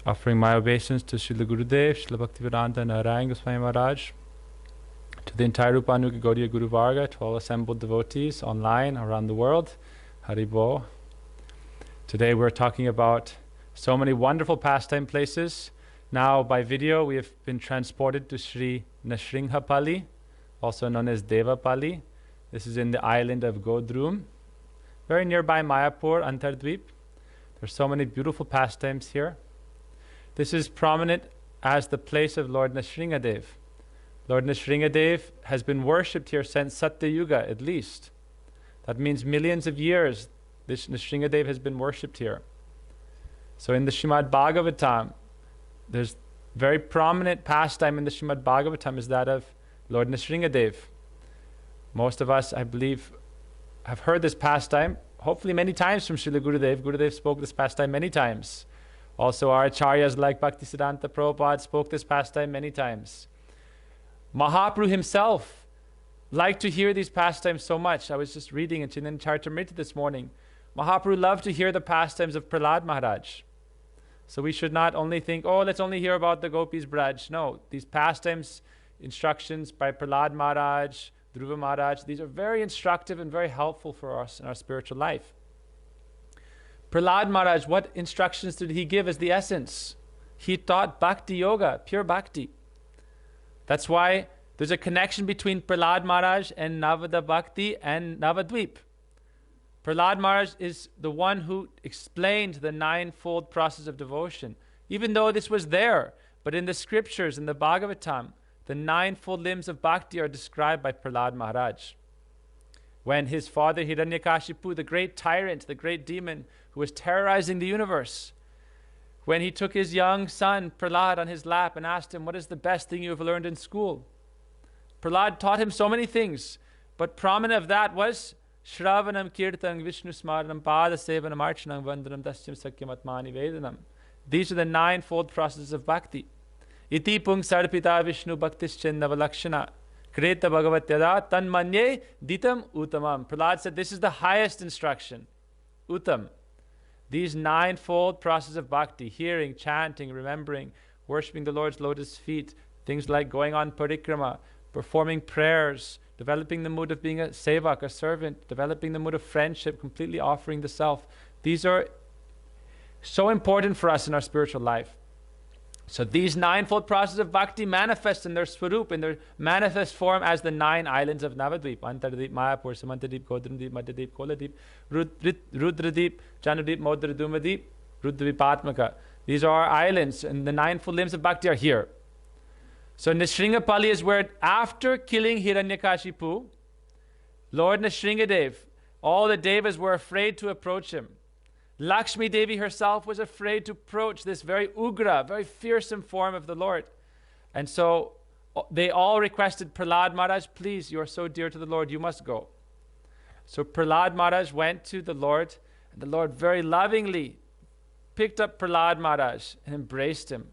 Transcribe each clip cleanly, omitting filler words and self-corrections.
Offering my obeisance to Srila Gurudev, Srila Bhaktivedanta Narayan Goswami Maharaj, to the entire Rupanuga Gaudiya Guru Varga, to all assembled devotees online around the world. Haribo. Today we're talking about so many wonderful pastime places. Now by video we have been transported to Sri Nrsimhapalli, also known as Devapalli. This is in the island of Godrum, very nearby Mayapur, Navadvipa. There's so many beautiful pastimes here. This is prominent as the place of Lord Nrsimhadev. Lord Nrsimhadev has been worshipped here since Satya Yuga at least. That means millions of years this Nrsimhadev has been worshipped here. So in the Srimad Bhagavatam, there's very prominent pastime in the Srimad Bhagavatam is that of Lord Nrsimhadev. Most of us, I believe, have heard this pastime, hopefully many times from Srila Gurudev. Gurudev spoke this pastime many times. Also our acharyas like Bhaktisiddhanta Prabhupada spoke this pastime many times. Mahaprabhu himself liked to hear these pastimes so much. I was just reading in Chaitanya Charitamrita this morning. Mahaprabhu loved to hear the pastimes of Prahlad Maharaj. So we should not only think, oh, let's only hear about the Gopis Braj. No, these pastimes, instructions by Prahlad Maharaj, Dhruva Maharaj, these are very instructive and very helpful for us in our spiritual life. Prahlad Maharaj, what instructions did he give as the essence? He taught bhakti yoga, pure bhakti. That's why there's a connection between Prahlad Maharaj and Navadvipa Bhakti and Navadvipa. Prahlad Maharaj is the one who explained the ninefold process of devotion. Even though this was there, but in the scriptures, in the Bhagavatam, the ninefold limbs of bhakti are described by Prahlad Maharaj. When his father Hiranyakashipu, the great tyrant, the great demon who was terrorizing the universe, when he took his young son Prahlad on his lap and asked him, what is the best thing you have learned in school? Prahlad taught him so many things, but prominent of that was Shravanam Kirtanam Vishnu Smaranam Pada Sevanam Archanam Vandanam Dasyam Sakyam Atmani Vedanam. These are the ninefold processes of bhakti. Iti Pung Sarpita Vishnu Bhaktischendava Lakshana Kreta Bhagavatyada Tanmanye Ditam Uttamam. Prahlad said this is the highest instruction. Uttam. These ninefold processes of bhakti, hearing, chanting, remembering, worshipping the Lord's lotus feet, things like going on parikrama, performing prayers, developing the mood of being a sevak, a servant, developing the mood of friendship, completely offering the self. These are so important for us in our spiritual life. So these ninefold processes of bhakti manifest in their swarup, in their manifest form as the 9 islands of Navadvipa. Antardip, Mayapur, Samantadip, Godramdip, Madhadip, Koladip, Rudradip, Janudip, Modradumadip, Rudravipatmaka. These are our islands, and the ninefold limbs of bhakti are here. So Nrsimhapalli is where, after killing Hiranyakashipu, Lord Nrsimhadev, all the devas were afraid to approach him. Lakshmi Devi herself was afraid to approach this very ugra, very fearsome form of the Lord. And so they all requested Prahlad Maharaj, please, you are so dear to the Lord, you must go. So Prahlad Maharaj went to the Lord, and the Lord very lovingly picked up Prahlad Maharaj and embraced him.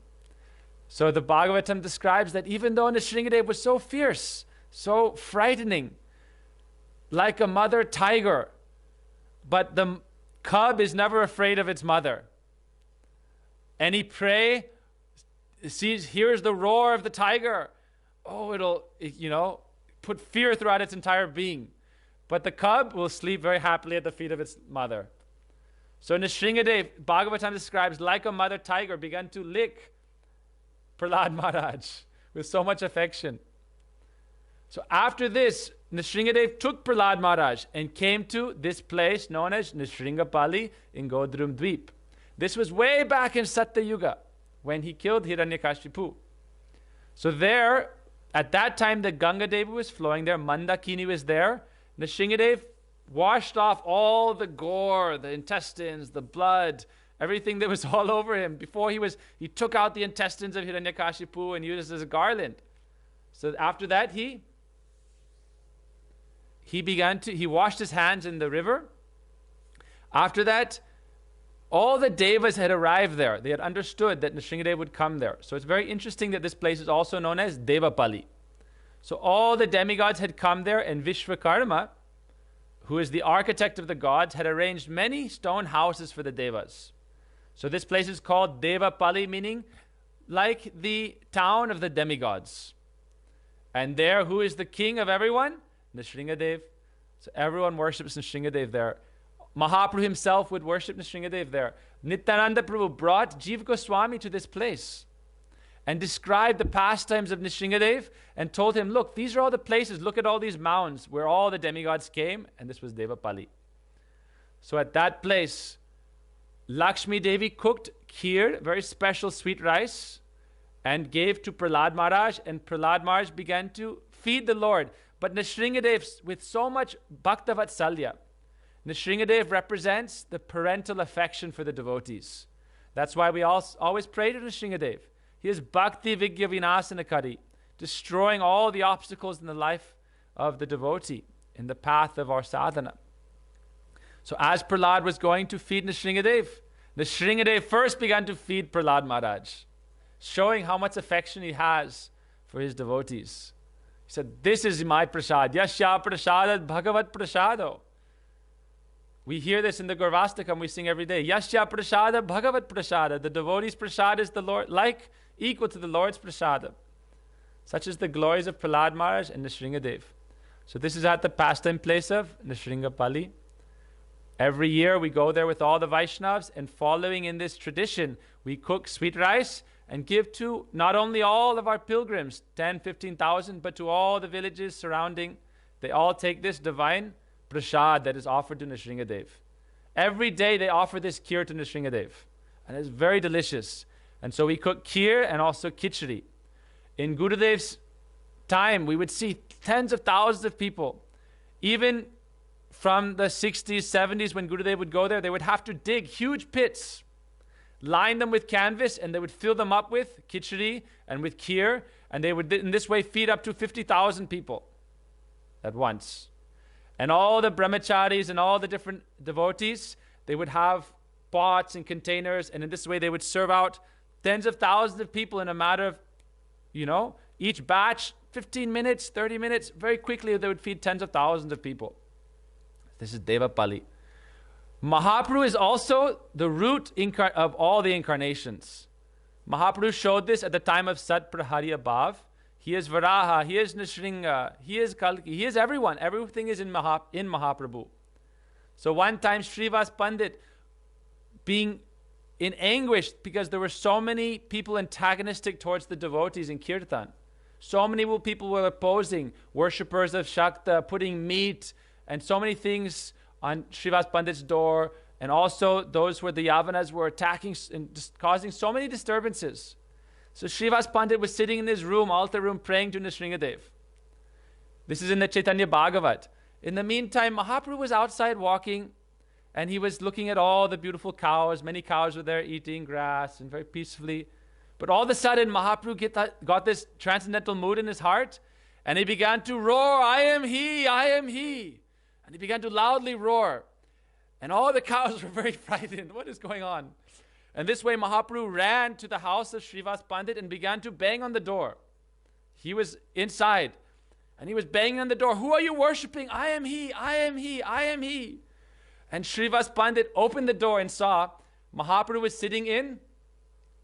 So the Bhagavatam describes that even though Nrsimhadev was so fierce, so frightening, like a mother tiger, but the cub is never afraid of its mother. Any prey hears the roar of the tiger. Oh, it'll put fear throughout its entire being. But the cub will sleep very happily at the feet of its mother. So Nrsimhadev, Bhagavatam describes, like a mother tiger, began to lick Prahlad Maharaj with so much affection. So after this, Nrsimhadev took Prahlad Maharaj and came to this place known as Nrsimhapalli in Godrum Dweep. This was way back in Satya Yuga when he killed Hiranyakashipu. So there, at that time, the Ganga Devi was flowing there, Mandakini was there. Nrsimhadev washed off all the gore, the intestines, the blood, everything that was all over him. Before he took out the intestines of Hiranyakashipu and used it as a garland. So after that, he washed his hands in the river. After that, all the devas had arrived there. They had understood that Nrsimhadev would come there. So it's very interesting that this place is also known as Devapalli. So all the demigods had come there, and Vishwakarma, who is the architect of the gods, had arranged many stone houses for the devas. So this place is called Navadvipa, meaning like the town of the demigods. And there, who is the king of everyone? Nrsimhadev. So everyone worships Nrsimhadev there. Mahaprabhu himself would worship Nrsimhadev there. Nityananda Prabhu brought Jiva Goswami to this place and described the pastimes of Nrsimhadev and told him, look, these are all the places, look at all these mounds where all the demigods came, and this was Navadvipa. So at that place, Lakshmi Devi cooked kheer, very special sweet rice, and gave to Prahlad Maharaj, and Prahlad Maharaj began to feed the Lord. But Nrsimhadev, with so much Bhakta Vatsalya, Nrsimhadev represents the parental affection for the devotees. That's why we always pray to Nrsimhadev. He is Bhakti Vigya Vinasanakari, destroying all the obstacles in the life of the devotee, in the path of our sadhana. So as Prahlad was going to feed Nrsimhadev, Nrsimhadev first began to feed Prahlad Maharaj, showing how much affection he has for his devotees. He said, this is my prasad. Yasya prasadat bhagavat prasado. We hear this in the Gaurvastakam, we sing every day. Yasya prasada bhagavat prasada. The devotee's prasad is the Lord, equal to the Lord's prasada. Such is the glories of Prahlad Maharaj and Nrsimhadev. So this is at the pastime place of Nrsimhapalli. Every year we go there with all the Vaishnavas, and following in this tradition, we cook sweet rice and give to not only all of our pilgrims, 10, 15,000, but to all the villages surrounding. They all take this divine prasad that is offered to Nrsimhadev. Every day they offer this kheer to Nrsimhadev, and it's very delicious. And so we cook kheer and also khichdi. In Gurudev's time, we would see tens of thousands of people. Even from the 60s, 70s, when Gurudev would go there, they would have to dig huge pits, line them with canvas, and they would fill them up with khichdi and with kheer, and they would in this way feed up to 50,000 people at once. And all the brahmacharis and all the different devotees, they would have pots and containers, and in this way they would serve out tens of thousands of people in a matter of, each batch, 15 minutes, 30 minutes, very quickly they would feed tens of thousands of people. This is Navadvipa. Mahaprabhu is also the root of all the incarnations. Mahaprabhu showed this at the time of Sat Praharya Bhav. He is Varaha, he is Nrsimha, he is Kalki, he is everyone. Everything is in Mahaprabhu. So one time Srivas Pandit, being in anguish because there were so many people antagonistic towards the devotees in Kirtan. So many people were opposing, worshippers of Shakta, putting meat and so many things on Srivas Pandit's door, and also those where the Yavanas were attacking and just causing so many disturbances. So Srivas Pandit was sitting in his room, altar room, praying to Nrsimhadev. This is in the Chaitanya Bhagavat. In the meantime, Mahaprabhu was outside walking, and he was looking at all the beautiful cows. Many cows were there eating grass and very peacefully. But all of a sudden, Mahaprabhu got this transcendental mood in his heart, and he began to roar, I am he, I am he. And he began to loudly roar. And all the cows were very frightened. What is going on? And this way Mahaprabhu ran to the house of Srivas Pandit and began to bang on the door. He was inside. And he was banging on the door. Who are you worshipping? I am he, I am he, I am he. And Srivas Pandit opened the door and saw Mahaprabhu was sitting in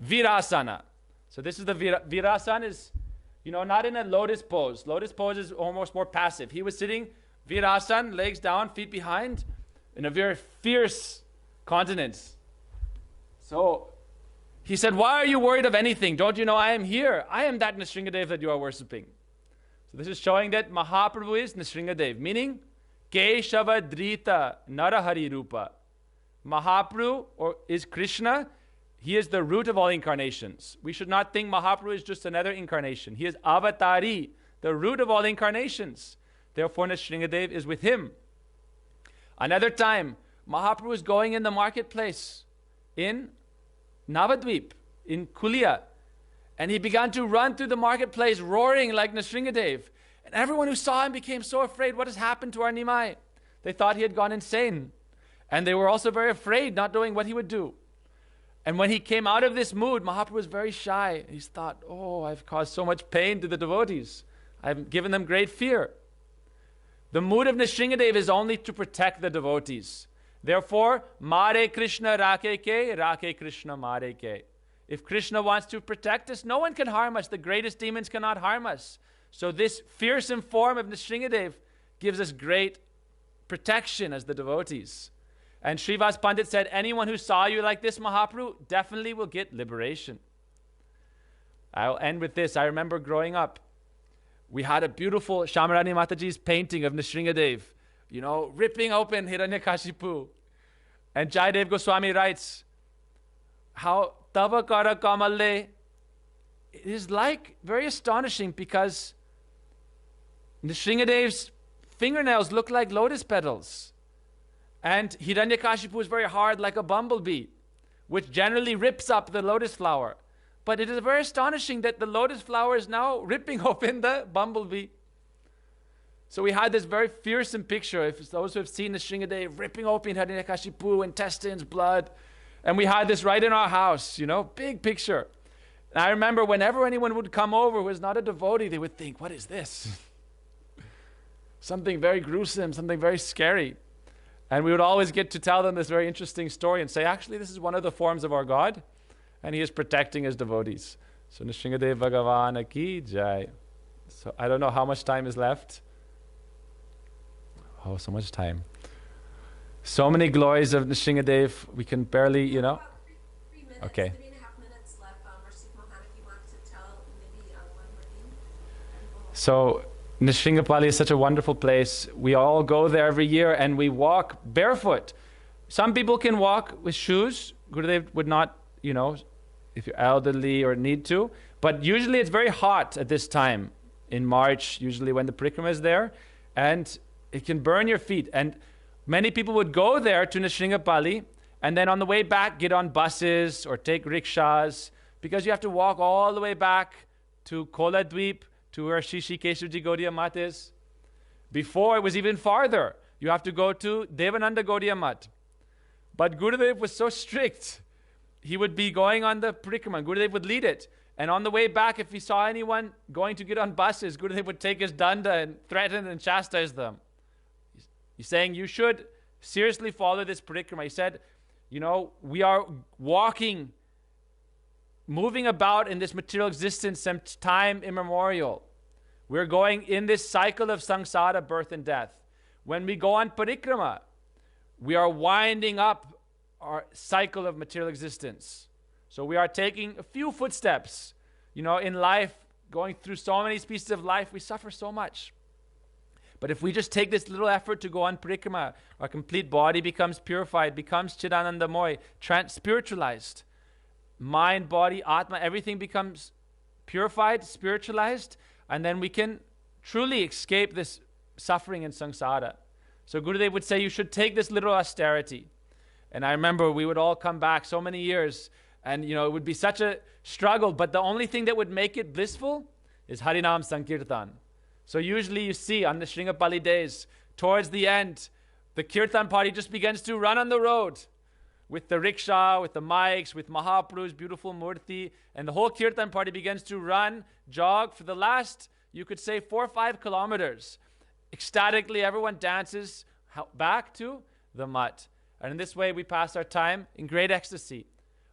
Virasana. So this is the Virasana is, not in a lotus pose. Lotus pose is almost more passive. He was sitting Virasana, legs down, feet behind, in a very fierce countenance. So he said, why are you worried of anything? Don't you know I am here? I am that Nrsimhadev that you are worshipping. So this is showing that Mahaprabhu is Nrsimhadev, meaning Keshava Drita Narahari Rupa. Mahaprabhu is Krishna. He is the root of all incarnations. We should not think Mahaprabhu is just another incarnation. He is Avatari, the root of all incarnations. Therefore, Nrsimhadev is with him. Another time, Mahaprabhu is going in the marketplace in Navadvipa, in Kulia. And he began to run through the marketplace, roaring like Nrsimhadev. And everyone who saw him became so afraid. What has happened to our Nimai? They thought he had gone insane. And they were also very afraid, not knowing what he would do. And when he came out of this mood, Mahaprabhu was very shy. He thought, I've caused so much pain to the devotees. I've given them great fear. The mood of Nrsimhadev is only to protect the devotees. Therefore, Mare Krishna Rakhe Krishna Mare Ke. If Krishna wants to protect us, no one can harm us. The greatest demons cannot harm us. So this fearsome form of Nrsimhadev gives us great protection as the devotees. And Srivas Pandit said, anyone who saw you like this, Mahaprabhu, definitely will get liberation. I'll end with this. I remember growing up, we had a beautiful Shamarani Mataji's painting of Nrsimhadev, ripping open Hiranyakashipu. And Jaidev Goswami writes, how Tava Kara Kamalle, it is like very astonishing because Nrsimhadev's fingernails look like lotus petals. And Hiranyakashipu is very hard like a bumblebee, which generally rips up the lotus flower. But it is very astonishing that the lotus flower is now ripping open the bumblebee. So we had this very fearsome picture, if those who have seen Nrsimhadev ripping open Hiranyakashipu, intestines, blood. And we had this right in our house, big picture. And I remember whenever anyone would come over who was not a devotee, they would think, what is this? Something very gruesome, something very scary. And we would always get to tell them this very interesting story and say, actually, this is one of the forms of our God, and he is protecting his devotees. So Nrsimhadev Bhagavan ki jai. So I don't know how much time is left. Oh, so much time. So many glories of Nrsimhadev, we can barely, About 3 minutes, Okay. 3.5 minutes left. Nrsimhapalli, if you want to tell maybe one more thing. So Nrsimhapalli is such a wonderful place. We all go there every year and we walk barefoot. Some people can walk with shoes. Gurudev would not, if you're elderly or need to. But usually it's very hot at this time in March, usually when the parikrama is there. And it can burn your feet. And many people would go there to Nrsimhapalli and then on the way back get on buses or take rickshaws because you have to walk all the way back to Koladweep, to where Shishi Keshavji Gaudiya Mat is. Before it was even farther. You have to go to Devananda Gaudiya Mat. But Gurudev was so strict. He would be going on the parikrama. Gurudev would lead it. And on the way back, if he saw anyone going to get on buses, Gurudev would take his danda and threaten and chastise them. He's saying, you should seriously follow this parikrama. He said, we are walking, moving about in this material existence some time immemorial. We're going in this cycle of samsara, birth and death. When we go on parikrama, we are winding up our cycle of material existence. So we are taking a few footsteps. In life, going through so many species of life, we suffer so much. But if we just take this little effort to go on parikrama, our complete body becomes purified, becomes Chidanandamoy, spiritualized. Mind, body, atma, everything becomes purified, spiritualized, and then we can truly escape this suffering in samsara. So Gurudev would say, you should take this little austerity. And I remember we would all come back so many years, and it would be such a struggle, but the only thing that would make it blissful is Harinam Sankirtan. So usually you see on the Nrsimhapalli days, towards the end, the Kirtan party just begins to run on the road with the rickshaw, with the mics, with Mahaprabhu's beautiful murti, and the whole Kirtan party begins to run, jog for the last, you could say, 4 or 5 kilometers. Ecstatically, everyone dances back to the mat. And in this way, we pass our time in great ecstasy.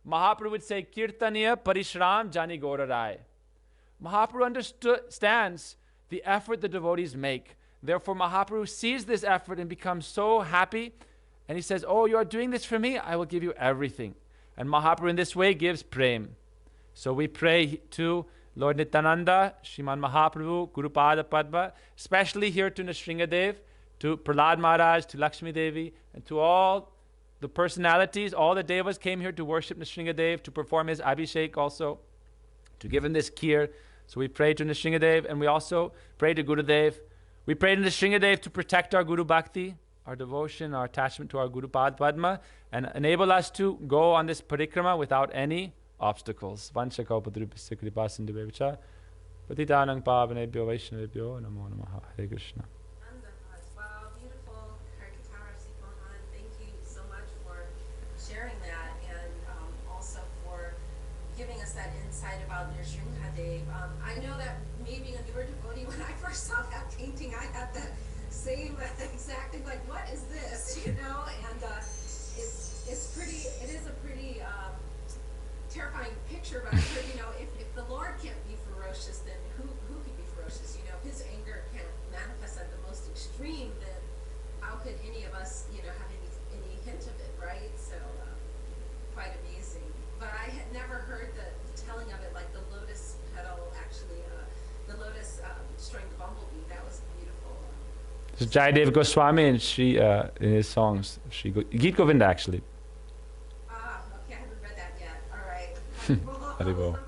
Mahaprabhu would say, Kirtaniya Parishram Jani Gaura Rai. Mahaprabhu understands the effort the devotees make. Therefore, Mahaprabhu sees this effort and becomes so happy. And he says, oh, you are doing this for me? I will give you everything. And Mahaprabhu in this way gives prem. So we pray to Lord Nityananda, Shriman Mahaprabhu, Gurupada Padma, especially here to Nrsimhadev, to Prahlad Maharaj, to Lakshmi Devi, and to all the personalities, all the devas came here to worship Nrsimhadev, to perform his Abhishek also, to give him this kheer. So we pray to Nrsimhadev, and we also pray to Gurudev. We pray to Nrsimhadev to protect our Guru Bhakti, our devotion, our attachment to our Guru Pad Padma, and enable us to go on this parikrama without any obstacles. Vanchakalpadrupasya kripasindhubevacha patitanang pavanebhyo vaishnavebhyo namo namaha. Hare Krishna. Wow, beautiful Harikatara Mohan. Thank you so much for sharing that and also for giving us that insight about Nrsimhadev. I know that maybe a newer devotee, when I first saw that painting, I had the same, exactly, like, what is this, you know? And it is a pretty terrifying picture, but I heard, you know, if the Lord can't be ferocious, then who can be ferocious? You know, if his anger can't manifest at the most extreme, then how could any of us, you know, have any hint of it, right? So, quite amazing. But I had never heard the telling of it, like the lotus petal, actually, the lotus stringed bumblebee. That was beautiful. This is Jayadev Goswami, and she, in his songs, Geet Govinda actually. Okay, I haven't read that yet. All right. Haribol.